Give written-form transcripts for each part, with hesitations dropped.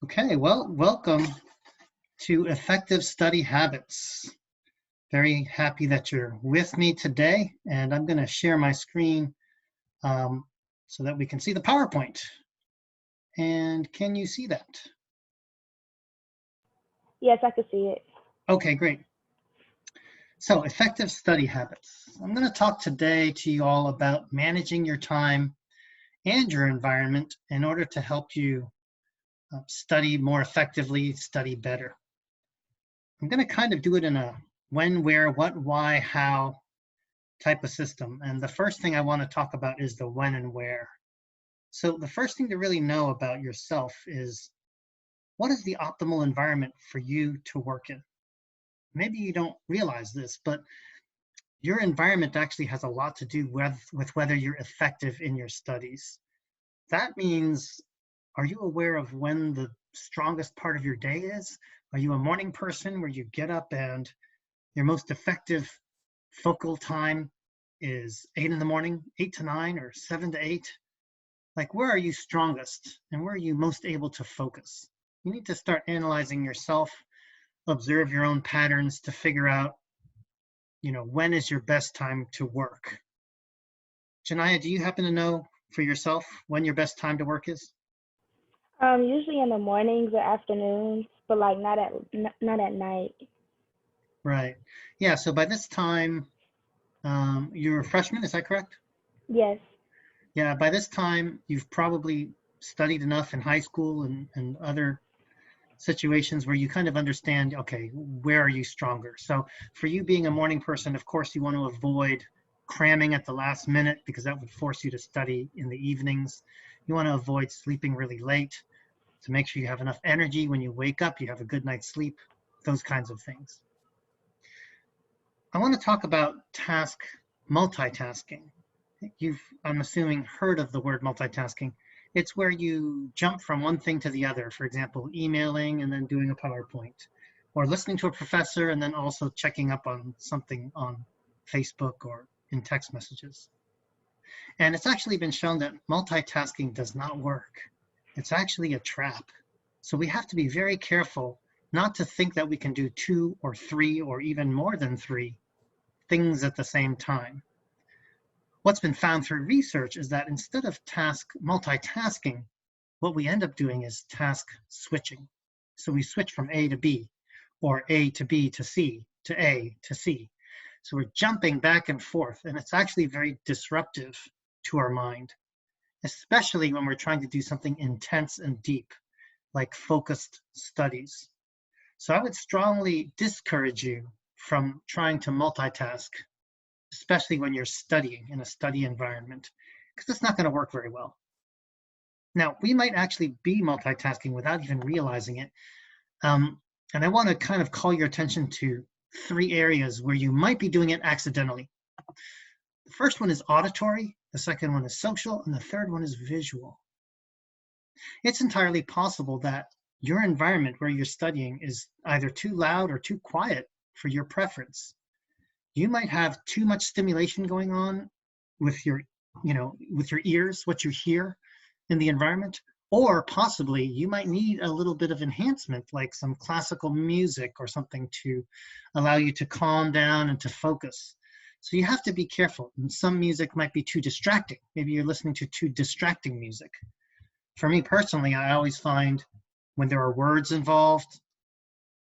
Okay, well, welcome to Effective Study Habits. Very happy that you're with me today, and I'm going to share my screen so that we can see the PowerPoint. And can you see that? Yes, I can see it. Okay, great. So, effective study habits. I'm going to talk today to you all about managing your time and your environment in order to help you study more effectively, study better. I'm going to kind of do it in a when, where, what, why, how type of system. And the first thing I want to talk about is the when and where. So the first thing to really know about yourself is what is the optimal environment for you to work in? Maybe you don't realize this, but your environment actually has a lot to do with whether you're effective in your studies. That means, are you aware of when the strongest part of your day is? Are you a morning person where you get up and your most effective focal time is 8 in the morning, 8 to 9, or 7 to 8? Like, where are you strongest and where are you most able to focus? You need to start analyzing yourself, observe your own patterns to figure out, when is your best time to work. Janaya, do you happen to know for yourself when your best time to work is? Usually in the mornings or afternoons, but like not at night. Right. Yeah, so by this time, you're a freshman, is that correct? Yes. Yeah, by this time, you've probably studied enough in high school and other situations where you kind of understand, okay, where are you stronger? So for you being a morning person, of course, you want to avoid cramming at the last minute because that would force you to study in the evenings. You want to avoid sleeping really late to make sure you have enough energy when you wake up, you have a good night's sleep, those kinds of things. I want to talk about multitasking. I'm assuming, heard of the word multitasking. It's where you jump from one thing to the other, for example, emailing and then doing a PowerPoint, or listening to a professor and then also checking up on something on Facebook or in text messages. And it's actually been shown that multitasking does not work. It's actually a trap. So we have to be very careful not to think that we can do 2 or 3 or even more than 3 things at the same time. What's been found through research is that instead of multitasking, what we end up doing is task switching. So we switch from A to B, or A to B to C, to A to C. So we're jumping back and forth, and it's actually very disruptive to our mind, especially when we're trying to do something intense and deep, like focused studies. So I would strongly discourage you from trying to multitask, especially when you're studying in a study environment, because it's not going to work very well. Now, we might actually be multitasking without even realizing it. And I want to kind of call your attention to 3 areas where you might be doing it accidentally. The first one is auditory, the second one is social, and the third one is visual. It's entirely possible that your environment where you're studying is either too loud or too quiet for your preference. You might have too much stimulation going on with your ears, what you hear in the environment, or possibly you might need a little bit of enhancement, like some classical music or something to allow you to calm down and to focus. So you have to be careful. And some music might be too distracting. Maybe you're listening to too distracting music. For me personally, I always find when there are words involved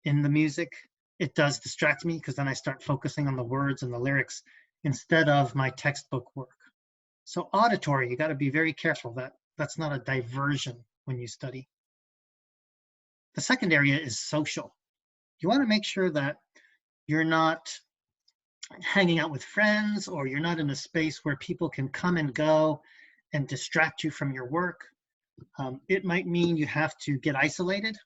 in the music, it does distract me because then I start focusing on the words and the lyrics instead of my textbook work. So auditory, you got to be very careful that that's not a diversion when you study. The second area is social. You want to make sure that you're not hanging out with friends or you're not in a space where people can come and go and distract you from your work. It might mean you have to get isolated,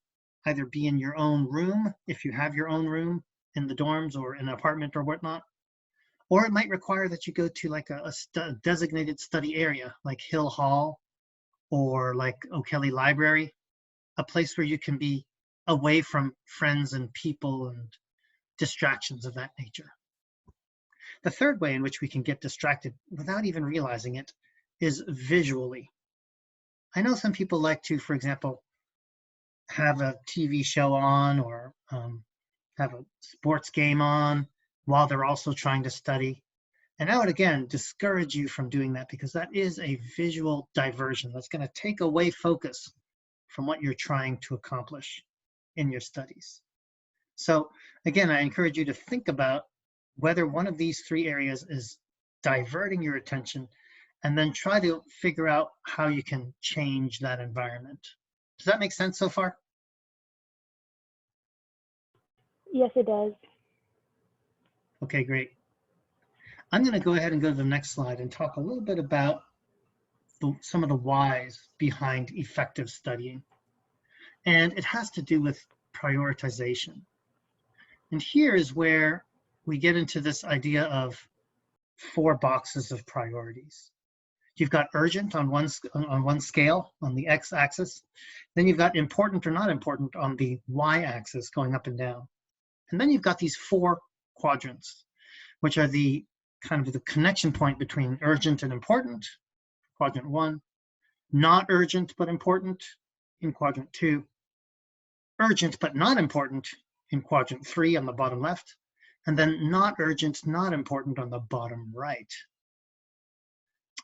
either be in your own room, if you have your own room in the dorms or in an apartment or whatnot, or it might require that you go to like a designated study area like Hill Hall or like O'Kelly Library, a place where you can be away from friends and people and distractions of that nature. The third way in which we can get distracted without even realizing it is visually. I know some people like to, for example, have a TV show on or have a sports game on while they're also trying to study. And I would again discourage you from doing that because that is a visual diversion that's going to take away focus from what you're trying to accomplish in your studies. So again, I encourage you to think about whether one of these three areas is diverting your attention and then try to figure out how you can change that environment. Does that make sense so far? Yes, it does. Okay, great. I'm going to go ahead and go to the next slide and talk a little bit about some of the whys behind effective studying. And it has to do with prioritization. And here is where we get into this idea of 4 boxes of priorities. You've got urgent on one scale, on the x-axis. Then you've got important or not important on the y-axis, going up and down. And then you've got these 4 quadrants, which are the kind of the connection point between urgent and important, quadrant 1, not urgent but important in quadrant 2, urgent but not important in quadrant 3 on the bottom left, and then not urgent, not important on the bottom right.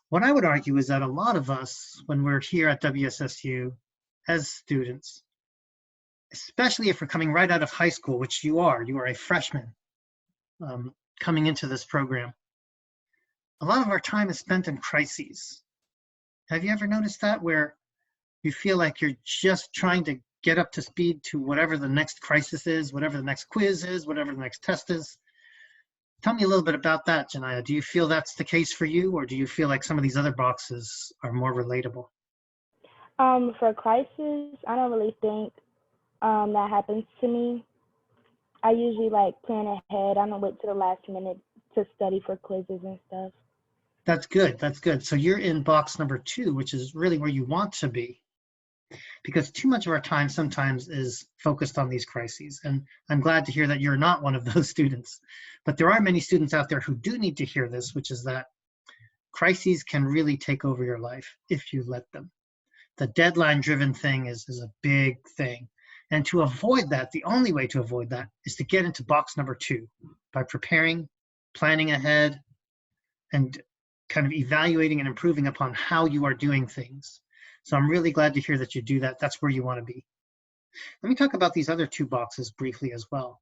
What I would argue is that a lot of us, when we're here at WSSU as students, especially if we're coming right out of high school, which you are a freshman coming into this program, a lot of our time is spent in crises. Have you ever noticed that, where you feel like you're just trying to get up to speed to whatever the next crisis is, whatever the next quiz is, whatever the next test is? Tell me a little bit about that, Janaya. Do you feel that's the case for you, or do you feel like some of these other boxes are more relatable? For crisis, I don't really think that happens to me. I usually like plan ahead. I don't wait to the last minute to study for quizzes and stuff. That's good. That's good. So you're in box number 2, which is really where you want to be, because too much of our time sometimes is focused on these crises. And I'm glad to hear that you're not one of those students. But there are many students out there who do need to hear this, which is that crises can really take over your life if you let them. The deadline-driven thing is a big thing. And to avoid that, the only way to avoid that is to get into box number 2 by preparing, planning ahead, and kind of evaluating and improving upon how you are doing things. So I'm really glad to hear that you do that. That's where you want to be. Let me talk about these other 2 boxes briefly as well.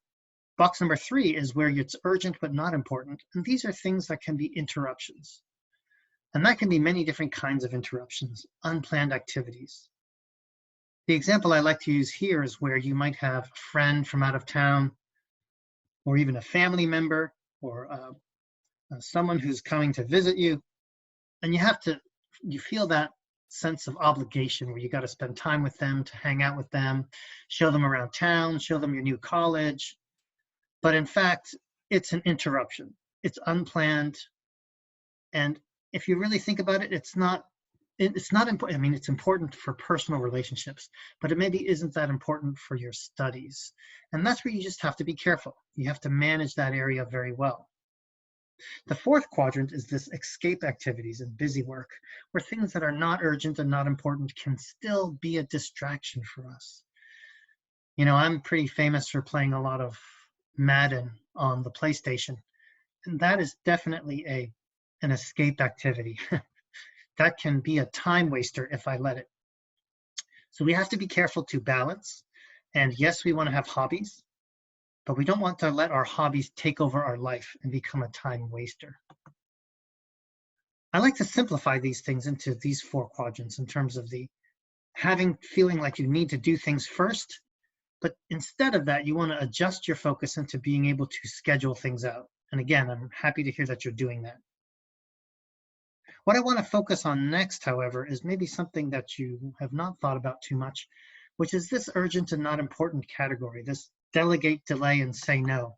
Box number 3 is where it's urgent but not important. And these are things that can be interruptions. And that can be many different kinds of interruptions, unplanned activities. The example I like to use here is where you might have a friend from out of town, or even a family member, or someone who's coming to visit you, and you feel that sense of obligation where you got to spend time with them, to hang out with them, show them around town, show them your new college. But in fact, it's an interruption. It's unplanned. And if you really think about it, it's not important. I mean, it's important for personal relationships, but it maybe isn't that important for your studies. And that's where you just have to be careful. You have to manage that area very well. The 4th quadrant is this escape activities and busy work, where things that are not urgent and not important can still be a distraction for us. You know, I'm pretty famous for playing a lot of Madden on the PlayStation, and that is definitely an escape activity. That can be a time waster if I let it. So we have to be careful to balance. And yes, we want to have hobbies, but we don't want to let our hobbies take over our life and become a time waster. I like to simplify these things into these 4 quadrants in terms of the feeling like you need to do things first, but instead of that, you want to adjust your focus into being able to schedule things out. And again, I'm happy to hear that you're doing that. What I want to focus on next, however, is maybe something that you have not thought about too much, which is this urgent and not important category, this delegate, delay, and say no.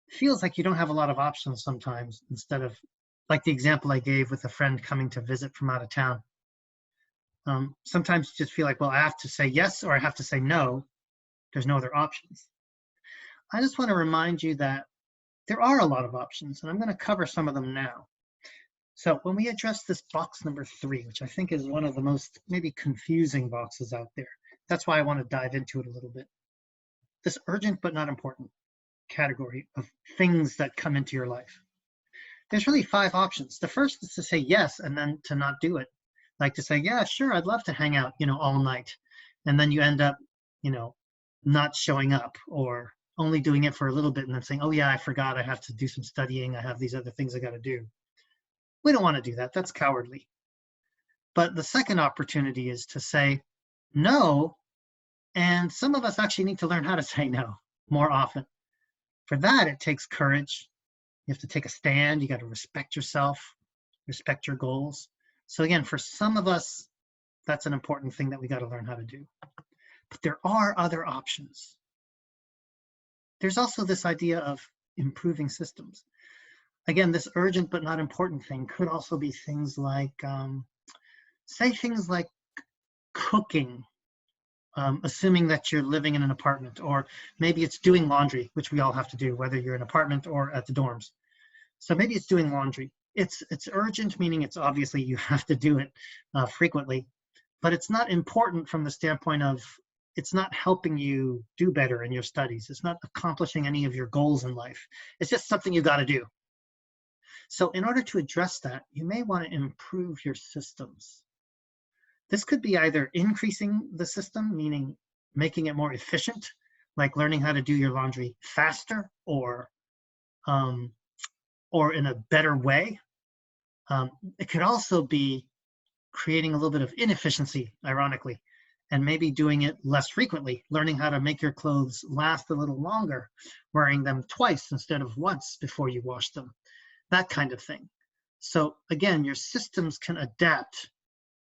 It feels like you don't have a lot of options sometimes, instead of like the example I gave with a friend coming to visit from out of town. Sometimes you just feel like, well, I have to say yes or I have to say no. There's no other options. I just want to remind you that there are a lot of options, and I'm going to cover some of them now. So when we address this box number 3, which I think is one of the most maybe confusing boxes out there, That's why I want to dive into it a little bit. This urgent but not important category of things that come into your life. There's really 5 options. The first is to say yes and then to not do it. Like to say, yeah, sure, I'd love to hang out, all night. And then you end up, not showing up or only doing it for a little bit and then saying, oh yeah, I forgot I have to do some studying. I have these other things I got to do. We don't want to do that. That's cowardly. But the second opportunity is to say no. And some of us actually need to learn how to say no more often. For that, it takes courage. You have to take a stand. You got to respect yourself, respect your goals. So again, for some of us, that's an important thing that we got to learn how to do. But there are other options. There's also this idea of improving systems. Again, this urgent but not important thing could also be things like, say things like cooking, assuming that you're living in an apartment, or maybe it's doing laundry, which we all have to do, whether you're in an apartment or at the dorms. So maybe it's doing laundry. It's urgent, meaning it's obviously you have to do it frequently, but it's not important from the standpoint of it's not helping you do better in your studies. It's not accomplishing any of your goals in life. It's just something you got to do. So in order to address that, you may want to improve your systems. This could be either increasing the system, meaning making it more efficient, like learning how to do your laundry faster or in a better way. It could also be creating a little bit of inefficiency, ironically, and maybe doing it less frequently, learning how to make your clothes last a little longer, wearing them twice instead of once before you wash them, that kind of thing. So again, your systems can adapt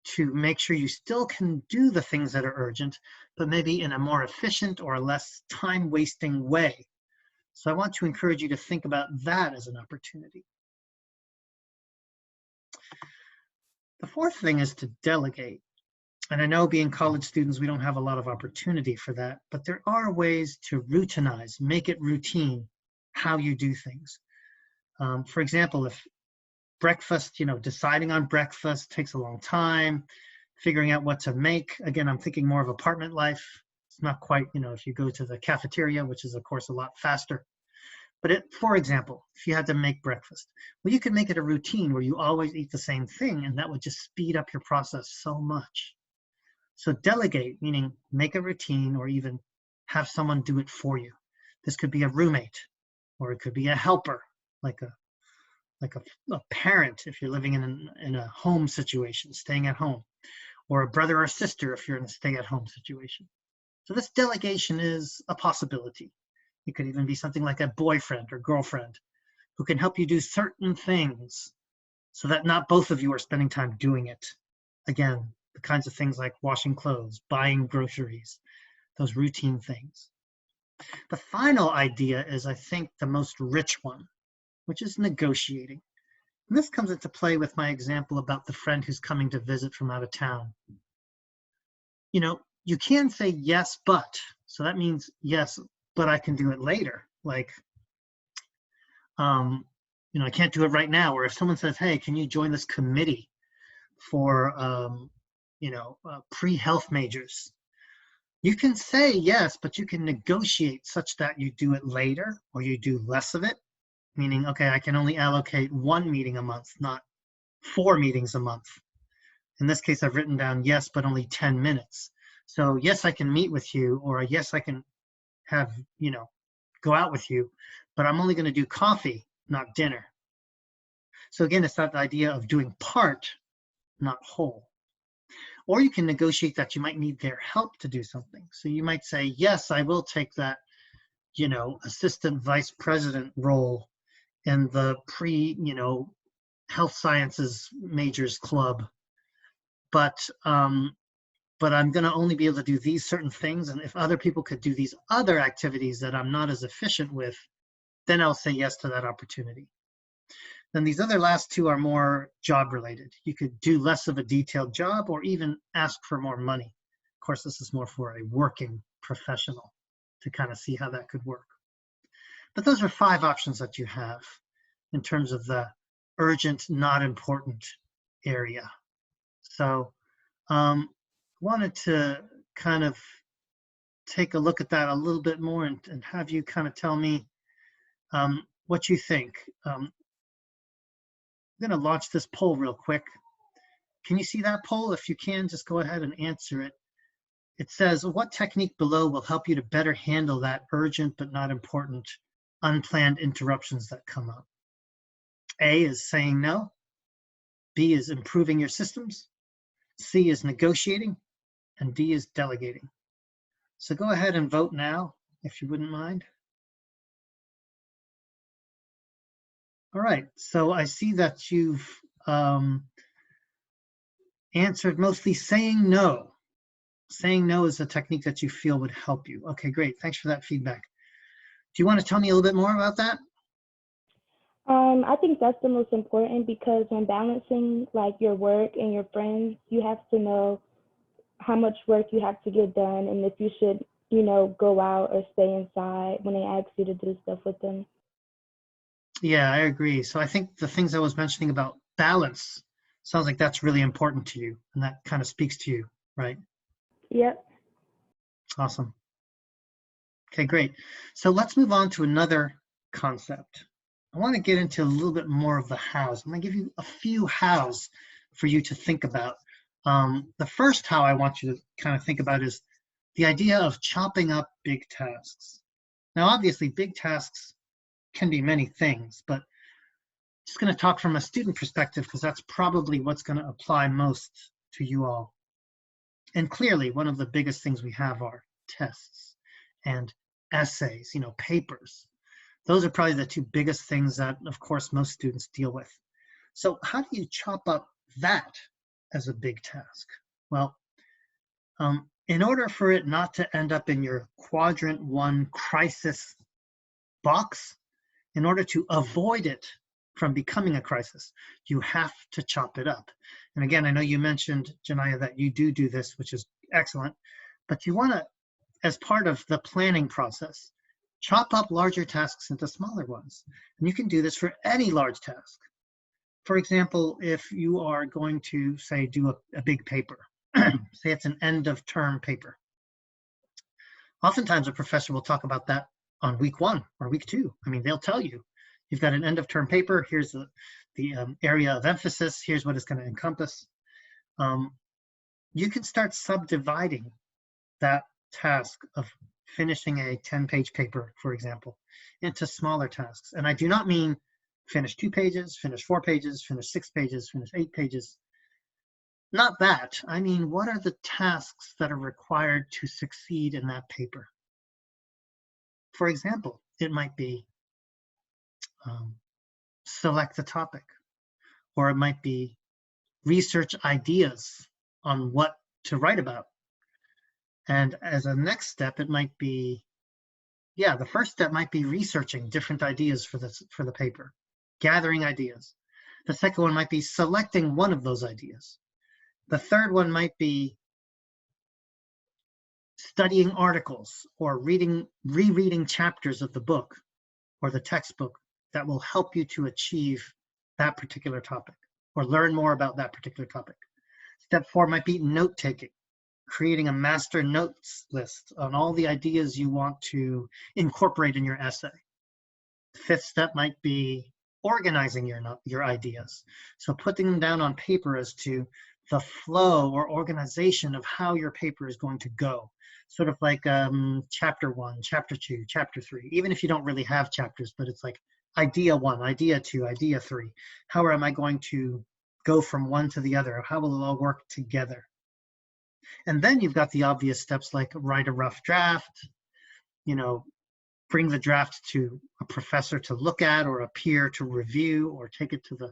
to make sure you still can do the things that are urgent, but maybe in a more efficient or less time-wasting way. So I want to encourage you to think about that as an opportunity. The fourth thing is to delegate. And I know being college students, we don't have a lot of opportunity for that, but there are ways to routinize, make it routine, how you do things. For example, if breakfast, deciding on breakfast takes a long time, figuring out what to make. Again, I'm thinking more of apartment life. It's not quite, if you go to the cafeteria, which is of course a lot faster. But for example, if you had to make breakfast, well, you could make it a routine where you always eat the same thing, and that would just speed up your process so much. So delegate, meaning make a routine or even have someone do it for you. This could be a roommate, or it could be a helper, like a parent if you're living in a home situation, staying at home, or a brother or sister if you're in a stay-at-home situation. So this delegation is a possibility. It could even be something like a boyfriend or girlfriend who can help you do certain things so that not both of you are spending time doing it. Again, the kinds of things like washing clothes, buying groceries, those routine things. The final idea is, I think, the most rich one, which is negotiating. And this comes into play with my example about the friend who's coming to visit from out of town. You can say yes, but. So that means yes, but I can do it later. Like, I can't do it right now. Or if someone says, hey, can you join this committee for, pre-health majors? You can say yes, but you can negotiate such that you do it later or you do less of it. Meaning, okay, I can only allocate 1 meeting a month, not 4 meetings a month. In this case, I've written down yes, but only 10 minutes. So yes, I can meet with you, or yes, I can have, go out with you, but I'm only going to do coffee, not dinner. So again, it's that idea of doing part, not whole. Or you can negotiate that you might need their help to do something. So you might say, yes, I will take that, assistant vice president role in the health sciences majors club. But I'm going to only be able to do these certain things. And if other people could do these other activities that I'm not as efficient with, then I'll say yes to that opportunity. Then these other last 2 are more job related. You could do less of a detailed job or even ask for more money. Of course, this is more for a working professional to kind of see how that could work. But those are 5 options that you have in terms of the urgent, not important area. So wanted to kind of take a look at that a little bit more and have you kind of tell me what you think. I'm going to launch this poll real quick. Can you see that poll? If you can, just go ahead and answer it. It says, what technique below will help you to better handle that urgent but not important unplanned interruptions that come up? A is saying no. B is improving your systems. C is negotiating. And D is delegating. So go ahead and vote now, if you wouldn't mind. All right, so I see that you've answered mostly saying no. Saying no is a technique that you feel would help you. Okay, great. Thanks for that feedback. Do you want to tell me a little bit more about that? I think that's the most important, because when balancing like your work and your friends, you have to know how much work you have to get done and if you should, go out or stay inside when they ask you to do stuff with them. Yeah, I agree. So I think the things I was mentioning about balance sounds like that's really important to you, and that kind of speaks to you, right? Yep. Awesome. Okay, great. So let's move on to another concept. I want to get into a little bit more of the hows. I'm going to give you a few hows for you to think about. The first how I want you to kind of think about is the idea of chopping up big tasks. Now, obviously, big tasks can be many things, but I'm just going to talk from a student perspective because that's probably what's going to apply most to you all. And clearly, one of the biggest things we have are tests and essays, papers. Those are probably the two biggest things that, of course, most students deal with. So how do you chop up that as a big task? Well, in order for it not to end up in your quadrant 1 crisis box, in order to avoid it from becoming a crisis, you have to chop it up. And again, I know you mentioned, Janaya, that you do this, which is excellent, but you want to, as part of the planning process, chop up larger tasks into smaller ones. And you can do this for any large task. For example, if you are going to, say, do a big paper, say it's an end of term paper. Oftentimes a professor will talk about that on week 1 or week 2. I mean, they'll tell you, you've got an end of term paper, here's the area of emphasis, here's what it's going to encompass. You can start subdividing that task of finishing a 10-page paper, for example, into smaller tasks. And I do not mean finish 2 pages, finish 4 pages, finish 6 pages, finish 8 pages. Not that. I mean, what are the tasks that are required to succeed in that paper? For example, it might be select the topic, or it might be research ideas on what to write about. And as a next step, it might be, the first step might be researching different ideas for the paper, gathering ideas. The second one might be selecting one of those ideas. The third one might be studying articles or rereading chapters of the book or the textbook that will help you to achieve that particular topic or learn more about that particular topic. Step 4 might be note-taking, creating a master notes list on all the ideas you want to incorporate in your essay. The 5th step might be organizing your ideas. So putting them down on paper as to the flow or organization of how your paper is going to go. Sort of like chapter 1, chapter 2, chapter 3, even if you don't really have chapters, but it's like idea 1, idea 2, idea 3. How am I going to go from one to the other? How will it all work together? And then you've got the obvious steps like write a rough draft, bring the draft to a professor to look at or a peer to review, or take it to the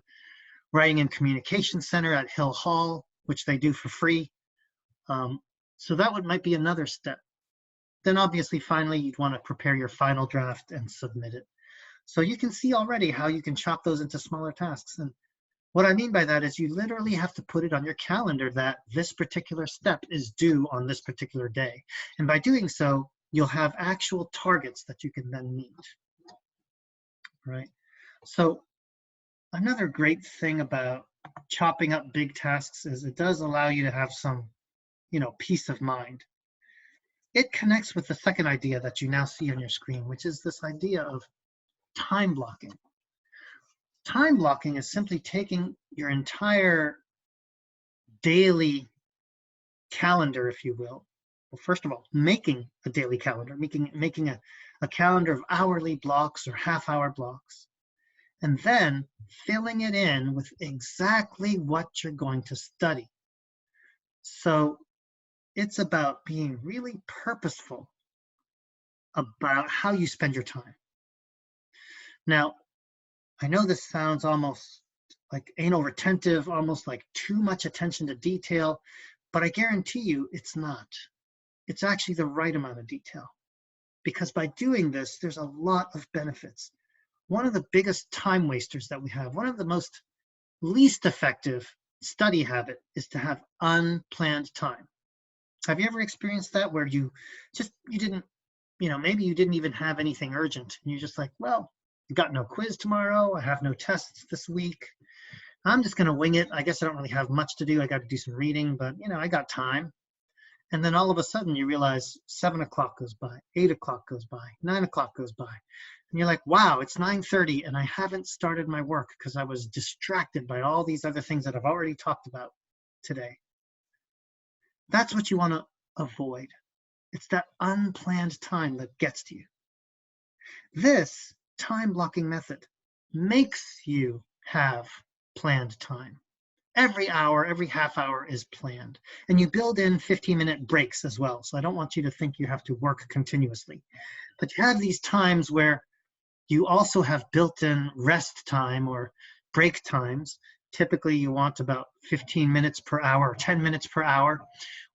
Writing and Communication Center at Hill Hall, which they do for free. So that might be another step. Then obviously, finally, you'd want to prepare your final draft and submit it. So you can see already how you can chop those into smaller tasks. And what I mean by that is you literally have to put it on your calendar that this particular step is due on this particular day. And by doing so, you'll have actual targets that you can then meet, right? So another great thing about chopping up big tasks is it does allow you to have some, peace of mind. it connects with the second idea that you now see on your screen, which is this idea of time blocking. Time blocking is simply taking your entire daily calendar, if you will. Well, first of all, making a daily calendar, making a calendar of hourly blocks or half-hour blocks, and then filling it in with exactly what you're going to study. So it's about being really purposeful about how you spend your time. Now, I know this sounds almost like anal retentive, almost like too much attention to detail, but I guarantee you it's not. It's actually the right amount of detail, because by doing this, there's a lot of benefits. One of the biggest time wasters that we have, one of the most least effective study habit, is to have unplanned time. Have you ever experienced that, where you didn't, maybe you didn't even have anything urgent, and you're just like, well, I got no quiz tomorrow, I have no tests this week, I'm just going to wing it. I guess I don't really have much to do. I got to do some reading, but I got time. And then all of a sudden you realize 7 o'clock goes by, 8 o'clock goes by, 9 o'clock goes by. And you're like, wow, it's 9:30 and I haven't started my work because I was distracted by all these other things that I've already talked about today. That's what you want to avoid. It's that unplanned time that gets to you. This time blocking method makes you have planned time. Every hour, every half hour is planned. And you build in 15-minute breaks as well. So I don't want you to think you have to work continuously. But you have these times where you also have built-in rest time or break times. Typically, you want about 15 minutes per hour, or 10 minutes per hour,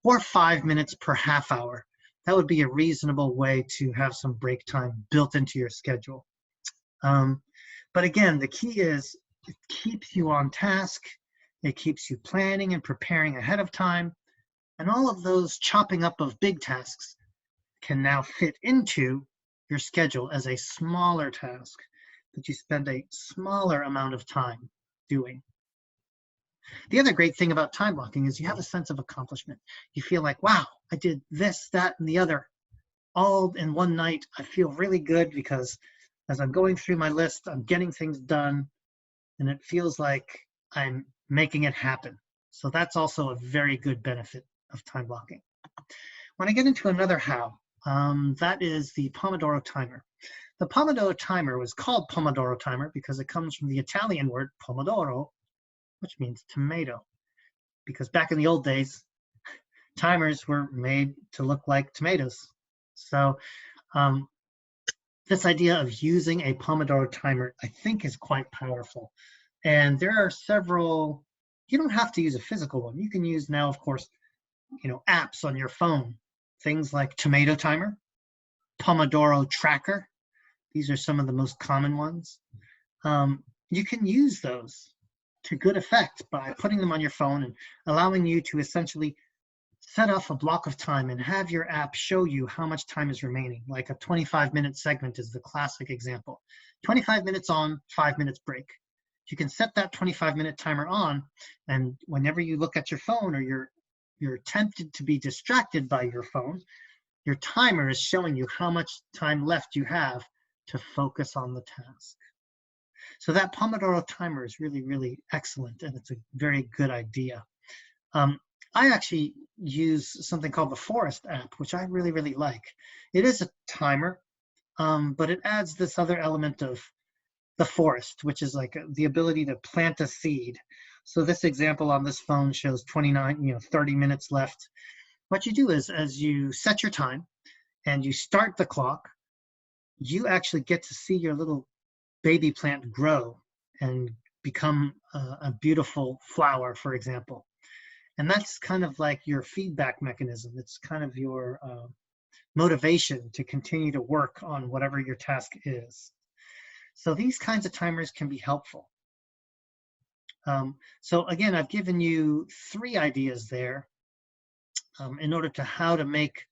or 5 minutes per half hour. That would be a reasonable way to have some break time built into your schedule. But again, the key is it keeps you on task. It keeps you planning and preparing ahead of time. And all of those chopping up of big tasks can now fit into your schedule as a smaller task that you spend a smaller amount of time doing. The other great thing about time blocking is you have a sense of accomplishment. You feel like, wow, I did this, that, and the other all in one night. I feel really good because as I'm going through my list, I'm getting things done, and it feels like I'm making it happen. So that's also a very good benefit of time blocking. When I get into another how, that is the Pomodoro timer. The Pomodoro timer was called Pomodoro timer because it comes from the Italian word pomodoro, which means tomato. Because back in the old days, timers were made to look like tomatoes. So this idea of using a Pomodoro timer, I think, is quite powerful. And there are several, you don't have to use a physical one. You can use now, of course, apps on your phone, things like Tomato Timer, Pomodoro Tracker. These are some of the most common ones. You can use those to good effect by putting them on your phone and allowing you to essentially set off a block of time and have your app show you how much time is remaining. Like a 25-minute segment is the classic example. 25 minutes on, 5 minutes break. You can set that 25-minute timer on, and whenever you look at your phone or you're tempted to be distracted by your phone, your timer is showing you how much time left you have to focus on the task. So that Pomodoro timer is really, really excellent, and it's a very good idea. I actually use something called the Forest app, which I really, really like. It is a timer, but it adds this other element of the forest, which is like the ability to plant a seed. So this example on this phone shows 30 minutes left. What you do is, as you set your time and you start the clock, you actually get to see your little baby plant grow and become a beautiful flower, for example. And that's kind of like your feedback mechanism. It's kind of your motivation to continue to work on whatever your task is. So these kinds of timers can be helpful. So again, I've given you 3 ideas there in order to how to make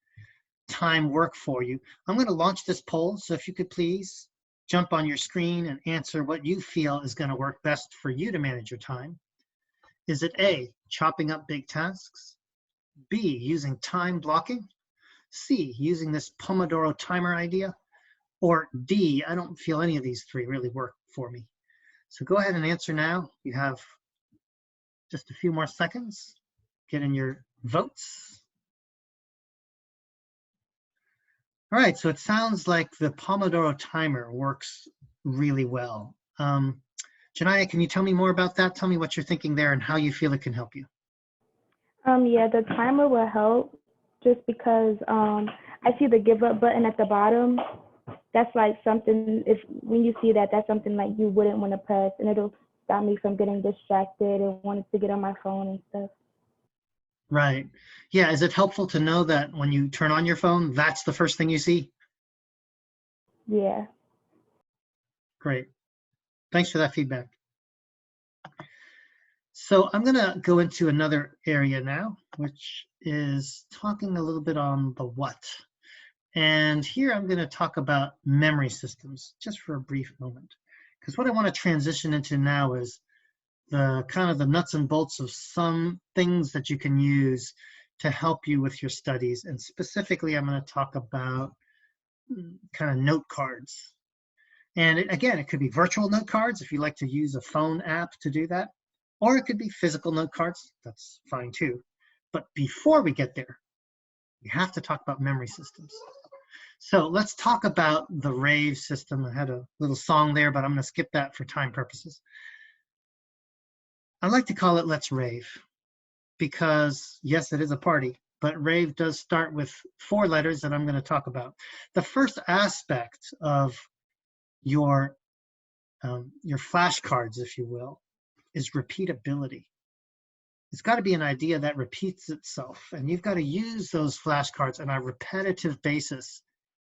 time work for you. I'm going to launch this poll. So if you could please jump on your screen and answer what you feel is going to work best for you to manage your time. Is it A, chopping up big tasks? B, using time blocking? C, using this Pomodoro timer idea. Or D, I don't feel any of these three really work for me. So go ahead and answer now. You have just a few more seconds. Get in your votes. All right, so it sounds like the Pomodoro timer works really well. Janaya, can you tell me more about that? Tell me what you're thinking there and how you feel it can help you. Yeah, the timer will help just because I see the give up button at the bottom. That's like something, if when you see that, that's something like you wouldn't want to press, and it'll stop me from getting distracted and wanting to get on my phone and stuff. Right. Yeah, is it helpful to know that when you turn on your phone, that's the first thing you see? Yeah. Great. Thanks for that feedback. So I'm going to go into another area now, which is talking a little bit on the what. And here I'm going to talk about memory systems just for a brief moment. Because what I want to transition into now is the kind of the nuts and bolts of some things that you can use to help you with your studies. And specifically, I'm going to talk about kind of note cards. And again, it could be virtual note cards if you like to use a phone app to do that, or it could be physical note cards. That's fine too. But before we get there, we have to talk about memory systems. So let's talk about the R.A.V.E system. I had a little song there, but I'm going to skip that for time purposes. I like to call it Let's Rave because, yes, it is a party, but R.A.V.E does start with 4 letters that I'm going to talk about. The first aspect of your flashcards, if you will, is repeatability. It's got to be an idea that repeats itself, and you've got to use those flashcards on a repetitive basis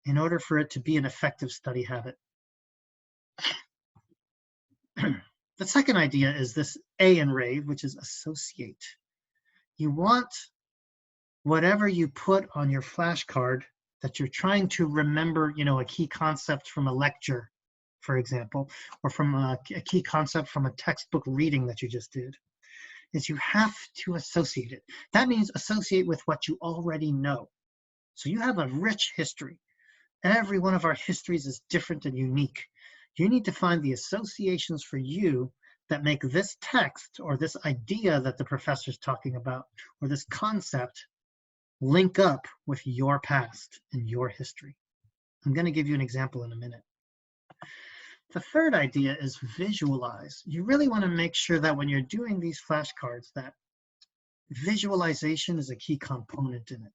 in order for it to be an effective study habit. The second idea is this A in R.A.V.E, which is associate. You want whatever you put on your flashcard that you're trying to remember, a key concept from a lecture, for example, or from a key concept from a textbook reading that you just did, is you have to associate it. That means associate with what you already know. So you have a rich history. Every one of our histories is different and unique. You need to find the associations for you that make this text or this idea that the professor's talking about or this concept link up with your past and your history. I'm going to give you an example in a minute. The third idea is visualize. You really want to make sure that when you're doing these flashcards that visualization is a key component in it.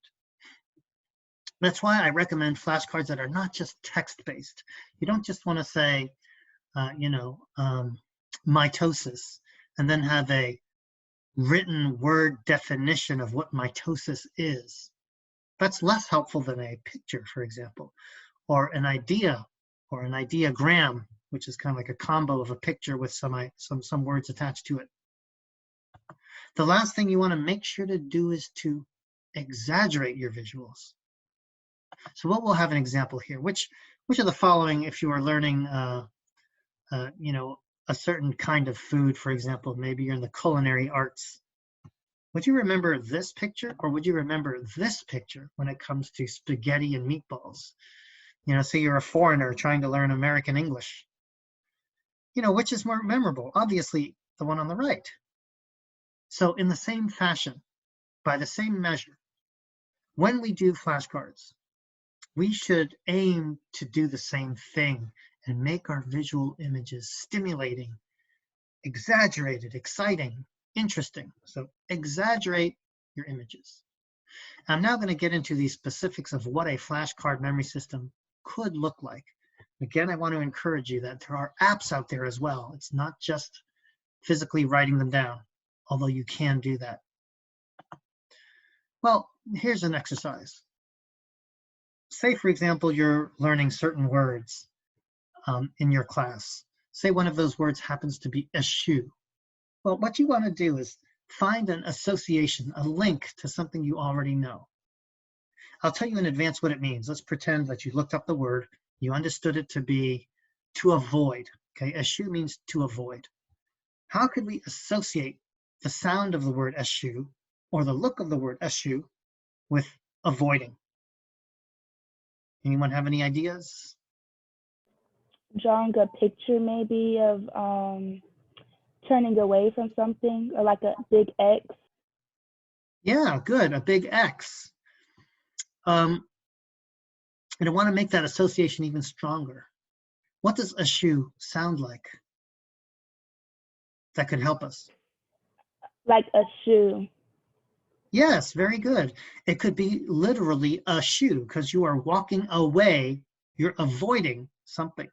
That's why I recommend flashcards that are not just text-based. You don't just want to say, mitosis, and then have a written word definition of what mitosis is. That's less helpful than a picture, for example, or an idea, or an ideogram, which is kind of like a combo of a picture with some words attached to it. The last thing you want to make sure to do is to exaggerate your visuals. So what we'll have an example here. Which of the following, if you are learning, a certain kind of food, for example, maybe you're in the culinary arts, would you remember this picture or would you remember this picture when it comes to spaghetti and meatballs? Say you're a foreigner trying to learn American English. Which is more memorable? Obviously, the one on the right. So in the same fashion, by the same measure, when we do flashcards, we should aim to do the same thing and make our visual images stimulating, exaggerated, exciting, interesting. So exaggerate your images. I'm now going to get into the specifics of what a flashcard memory system could look like. Again, I want to encourage you that there are apps out there as well. It's not just physically writing them down, although you can do that. Well, here's an exercise. Say, for example, you're learning certain words in your class. Say one of those words happens to be eschew. Well, what you want to do is find an association, a link to something you already know. I'll tell you in advance what it means. Let's pretend that you looked up the word, you understood it to be to avoid. Okay, eschew means to avoid. How could we associate the sound of the word eschew or the look of the word eschew with avoiding? Anyone have any ideas? Drawing a picture maybe of turning away from something, or like a big X. Yeah, good. A big X. And I want to make that association even stronger. What does a shoe sound like? That could help us. Like a shoe. Yes, very good. It could be literally a shoe because you are walking away, you're avoiding something.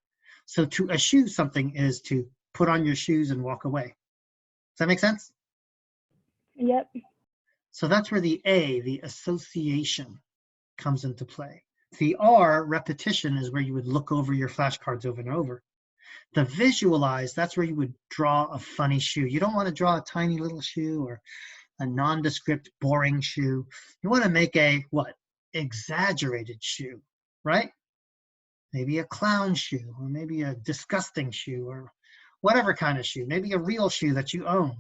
So to eschew something is to put on your shoes and walk away. Does that make sense? Yep. So that's where the A, the association, comes into play. The R, repetition, is where you would look over your flashcards over and over. The visualize, that's where you would draw a funny shoe. You don't want to draw a tiny little shoe or a nondescript, boring shoe. You want to make a what? Exaggerated shoe, right? Maybe a clown shoe, or maybe a disgusting shoe, or whatever kind of shoe. Maybe a real shoe that you own.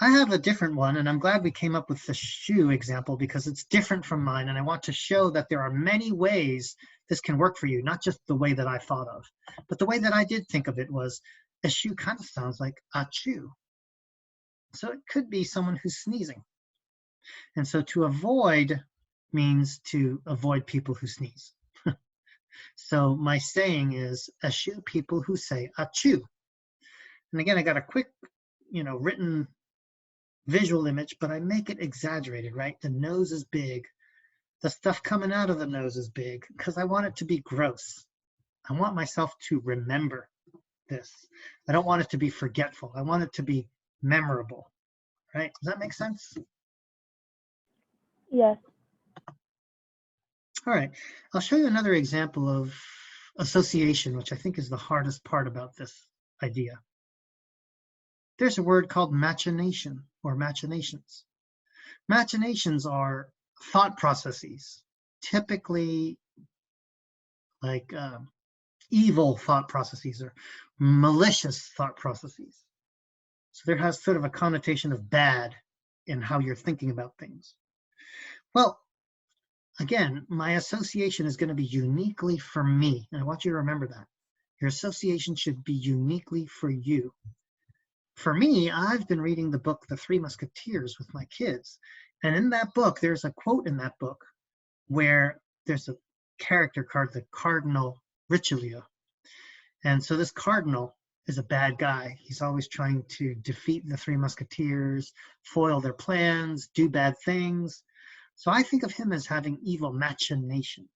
I have a different one, and I'm glad we came up with the shoe example because it's different from mine, and I want to show that there are many ways this can work for you, not just the way that I thought of. But the way that I did think of it was a shoe kind of sounds like a chew. So it could be someone who's sneezing. And so to avoid means to avoid people who sneeze. So my saying is eschew people who say achoo. And again, I got a quick, written visual image, but I make it exaggerated, right? The nose is big. The stuff coming out of the nose is big because I want it to be gross. I want myself to remember this. I don't want it to be forgetful. I want it to be memorable, right? Does that make sense? Yes. All right, I'll show you another example of association, which I think is the hardest part about this idea. There's a word called machination or machinations. Machinations are thought processes, typically like evil thought processes or malicious thought processes. So there has sort of a connotation of bad in how you're thinking about things. Well, again, my association is going to be uniquely for me. And I want you to remember that. Your association should be uniquely for you. For me, I've been reading the book, The Three Musketeers, with my kids. And in that book, there's a quote in that book where there's a character called the Cardinal Richelieu. And so this cardinal is a bad guy. He's always trying to defeat the Three Musketeers, foil their plans, do bad things. So I think of him as having evil machinations.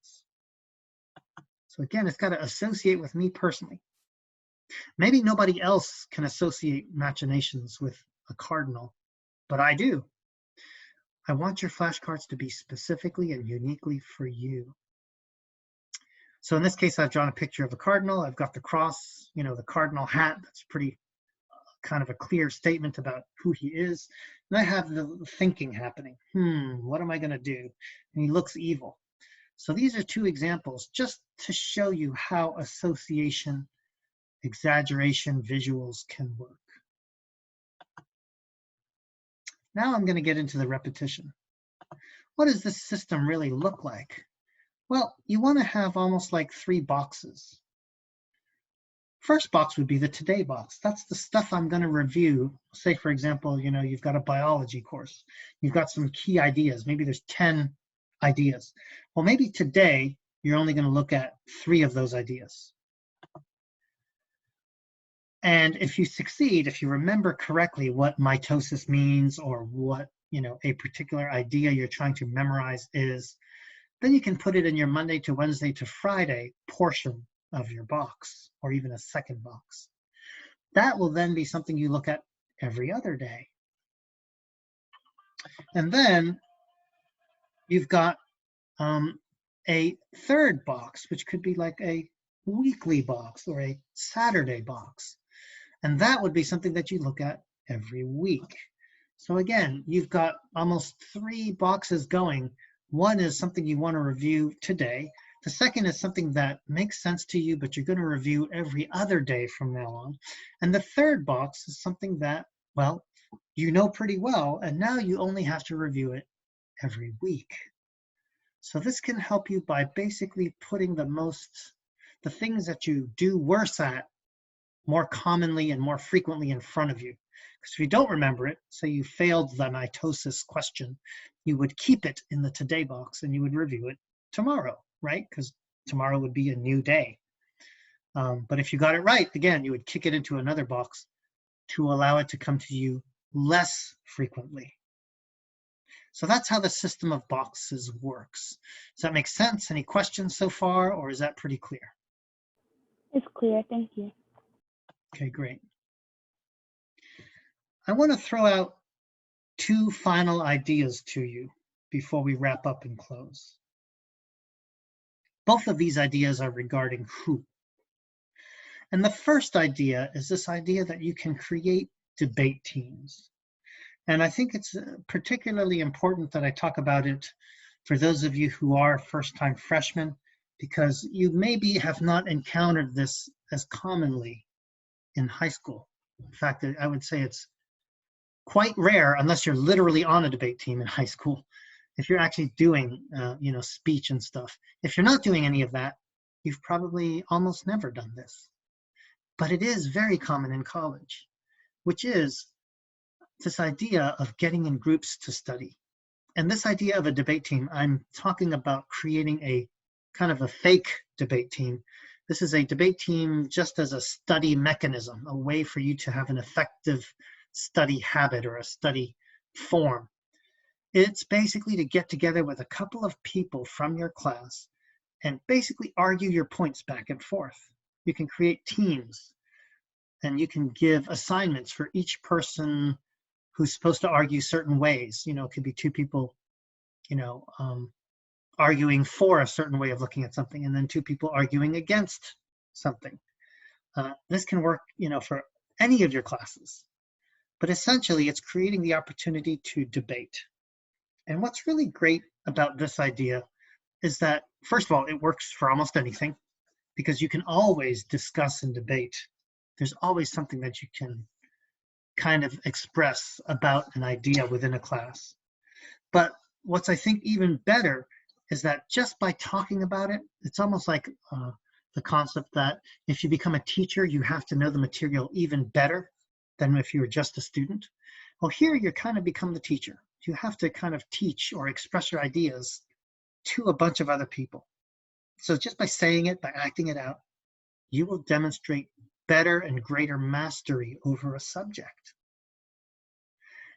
So again, it's got to associate with me personally. Maybe nobody else can associate machinations with a cardinal, but I do. I want your flashcards to be specifically and uniquely for you. So in this case, I've drawn a picture of a cardinal. I've got the cross, the cardinal hat. That's pretty kind of a clear statement about who he is. And I have the thinking happening. What am I going to do? And he looks evil. So these are two examples just to show you how association, exaggeration, visuals can work. Now I'm going to get into the repetition. What does this system really look like? Well, you want to have almost like 3 boxes. First box would be the today box. That's the stuff I'm going to review. Say, for example, you've got a biology course. You've got some key ideas. Maybe there's 10 ideas. Well, maybe today you're only going to look at 3 of those ideas. And if you succeed, if you remember correctly what mitosis means or what, a particular idea you're trying to memorize is, then you can put it in your Monday to Wednesday to Friday portion of your box, or even a second box. That will then be something you look at every other day. And then you've got a third box, which could be like a weekly box or a Saturday box. And that would be something that you look at every week. So again, you've got almost 3 boxes going. One is something you want to review today. The second is something that makes sense to you, but you're going to review every other day from now on. And the third box is something that, well, you know pretty well, and now you only have to review it every week. So this can help you by basically putting the things that you do worse at more commonly and more frequently in front of you. Because if you don't remember it, say you failed the mitosis question, you would keep it in the today box and you would review it tomorrow, right? Because tomorrow would be a new day. But if you got it right, again, you would kick it into another box to allow it to come to you less frequently. So that's how the system of boxes works. Does that make sense? Any questions so far, or is that pretty clear? It's clear, thank you. Okay, great. I want to throw out two final ideas to you before we wrap up and close. Both of these ideas are regarding who. And the first idea is this idea that you can create debate teams. And I think it's particularly important that I talk about it for those of you who are first-time freshmen, because you maybe have not encountered this as commonly in high school. In fact, I would say it's quite rare unless you're literally on a debate team in high school. If you're actually doing, speech and stuff. If you're not doing any of that, you've probably almost never done this. But it is very common in college, which is this idea of getting in groups to study. And this idea of a debate team, I'm talking about creating a kind of a fake debate team. This is a debate team just as a study mechanism, a way for you to have an effective study habit or a study form. It's basically to get together with a couple of people from your class and basically argue your points back and forth. You can create teams and you can give assignments for each person who's supposed to argue certain ways. You know, it could be two people, arguing for a certain way of looking at something, and then two people arguing against something. This can work, for any of your classes. But essentially, it's creating the opportunity to debate. And what's really great about this idea is that, first of all, it works for almost anything, because you can always discuss and debate. There's always something that you can kind of express about an idea within a class. But what's, I think, even better is that just by talking about it, it's almost like the concept that if you become a teacher, you have to know the material even better than if you were just a student. Well, here you kind of become the teacher. You have to kind of teach or express your ideas to a bunch of other people. So just by saying it, by acting it out, you will demonstrate better and greater mastery over a subject.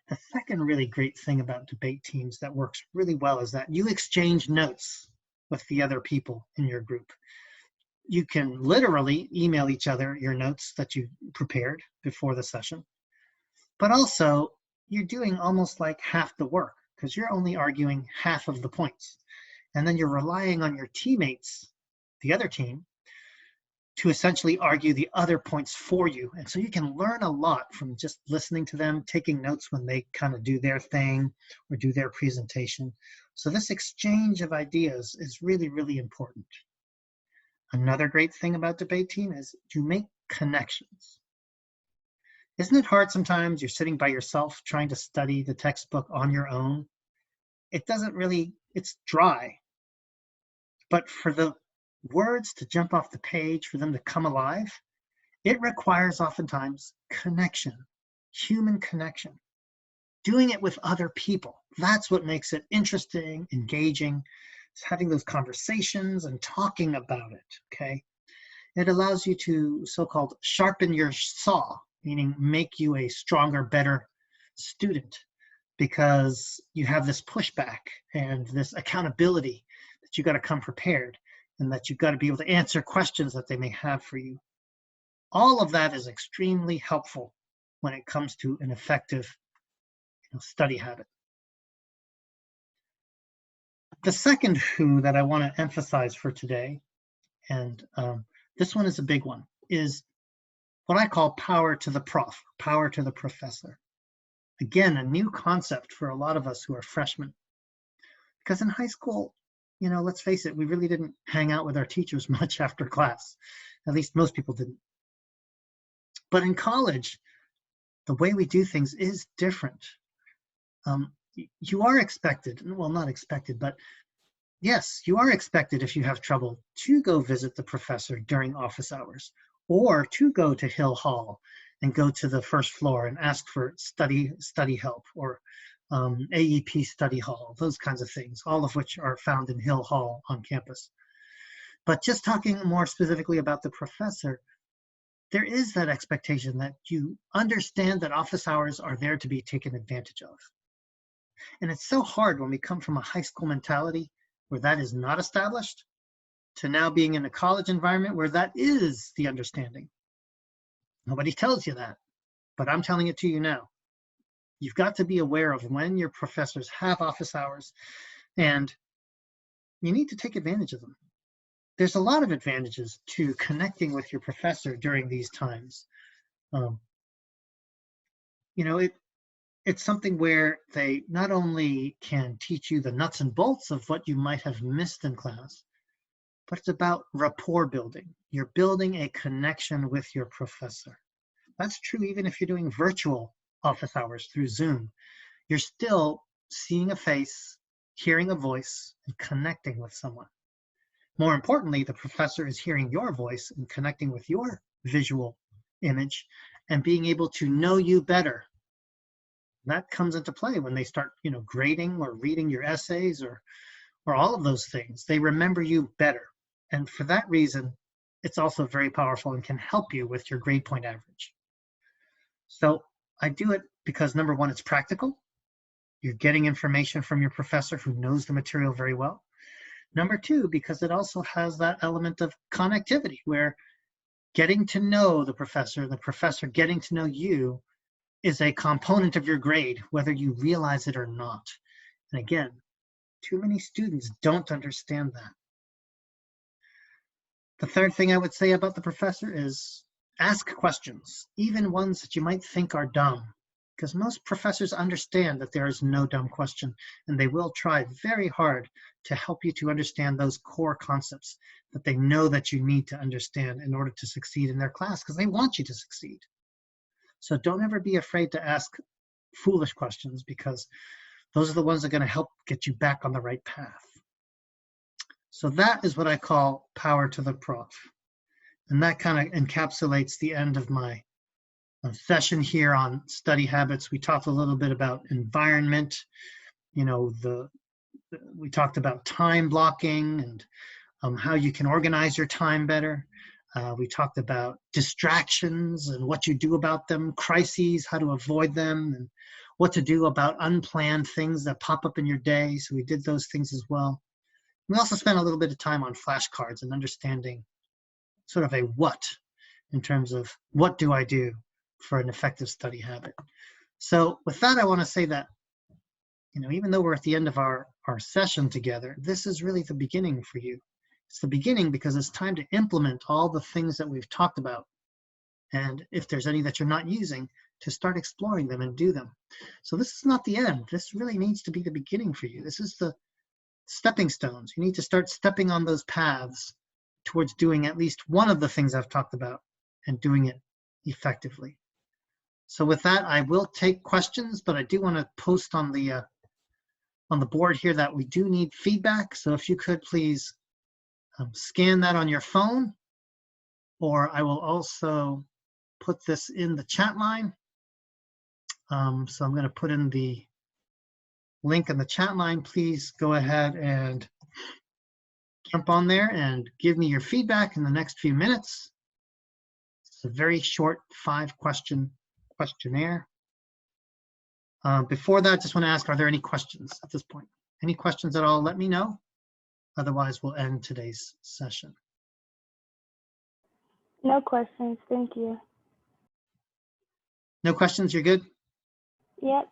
The second really great thing about debate teams that works really well is that you exchange notes with the other people in your group. You can literally email each other your notes that you prepared before the session, but also you're doing almost like half the work because you're only arguing half of the points. And then you're relying on your teammates, the other team, to essentially argue the other points for you. And so you can learn a lot from just listening to them, taking notes when they kind of do their thing or do their presentation. So this exchange of ideas is really, really important. Another great thing about debate team is you make connections. Isn't it hard sometimes? You're sitting by yourself trying to study the textbook on your own. It doesn't really, it's dry. But for the words to jump off the page, for them to come alive, it requires oftentimes connection, human connection, doing it with other people. That's what makes it interesting, engaging, it's having those conversations and talking about it, okay? It allows you to so-called sharpen your saw, meaning make you a stronger, better student, because you have this pushback and this accountability that you got to come prepared and that you've got to be able to answer questions that they may have for you. All of that is extremely helpful when it comes to an effective study habit. The second who that I want to emphasize for today, and this one is a big one, is what I call power to the prof, power to the professor. Again, a new concept for a lot of us who are freshmen. Because in high school, let's face it, we really didn't hang out with our teachers much after class. At least most people didn't. But in college, the way we do things is different. You are expected, well, not expected, but Yes, you are expected, if you have trouble, to go visit the professor during office hours, or to go to Hill Hall and go to the first floor and ask for study help, or AEP study hall, those kinds of things, all of which are found in Hill Hall on campus. But just talking more specifically about the professor, there is that expectation that you understand that office hours are there to be taken advantage of. And it's so hard when we come from a high school mentality where that is not established to now being in a college environment where that is the understanding. Nobody tells you that, but I'm telling it to you now. You've got to be aware of when your professors have office hours, and you need to take advantage of them. There's a lot of advantages to connecting with your professor during these times. It's something where they not only can teach you the nuts and bolts of what you might have missed in class, but it's about rapport building. You're building a connection with your professor. That's true even if you're doing virtual office hours through Zoom. You're still seeing a face, hearing a voice, and connecting with someone. More importantly, the professor is hearing your voice and connecting with your visual image and being able to know you better. That comes into play when they start, grading or reading your essays or all of those things. They remember you better. And for that reason, it's also very powerful and can help you with your grade point average. So I do it because, number one, it's practical. You're getting information from your professor who knows the material very well. Number two, because it also has that element of connectivity where getting to know the professor getting to know you is a component of your grade, whether you realize it or not. And again, too many students don't understand that. The third thing I would say about the professor is ask questions, even ones that you might think are dumb, because most professors understand that there is no dumb question, and they will try very hard to help you to understand those core concepts that they know that you need to understand in order to succeed in their class, because they want you to succeed. So don't ever be afraid to ask foolish questions, because those are the ones that are going to help get you back on the right path. So that is what I call power to the prof. And that kind of encapsulates the end of my session here on study habits. We talked a little bit about environment. We talked about time blocking and how you can organize your time better. We talked about distractions and what you do about them, crises, how to avoid them, and what to do about unplanned things that pop up in your day. So we did those things as well. We also spent a little bit of time on flashcards and understanding sort of a what in terms of what do I do for an effective study habit. So with that, I want to say that, even though we're at the end of our session together, this is really the beginning for you. It's the beginning because it's time to implement all the things that we've talked about. And if there's any that you're not using, to start exploring them and do them. So this is not the end. This really needs to be the beginning for you. This is the stepping stones. You need to start stepping on those paths towards doing at least one of the things I've talked about and doing it effectively. So with that, I will take questions, but I do want to post on the board here that we do need feedback. So if you could please scan that on your phone, or I will also put this in the chat line. So I'm going to put in the link in the chat line. Please go ahead and jump on there and give me your feedback in the next few minutes. It's a very short 5-question questionnaire. Before that, just want to ask, are there any questions at this point? Any questions at all, let me know. Otherwise, we'll end today's session. No questions, thank you. No questions, you're good? Yep.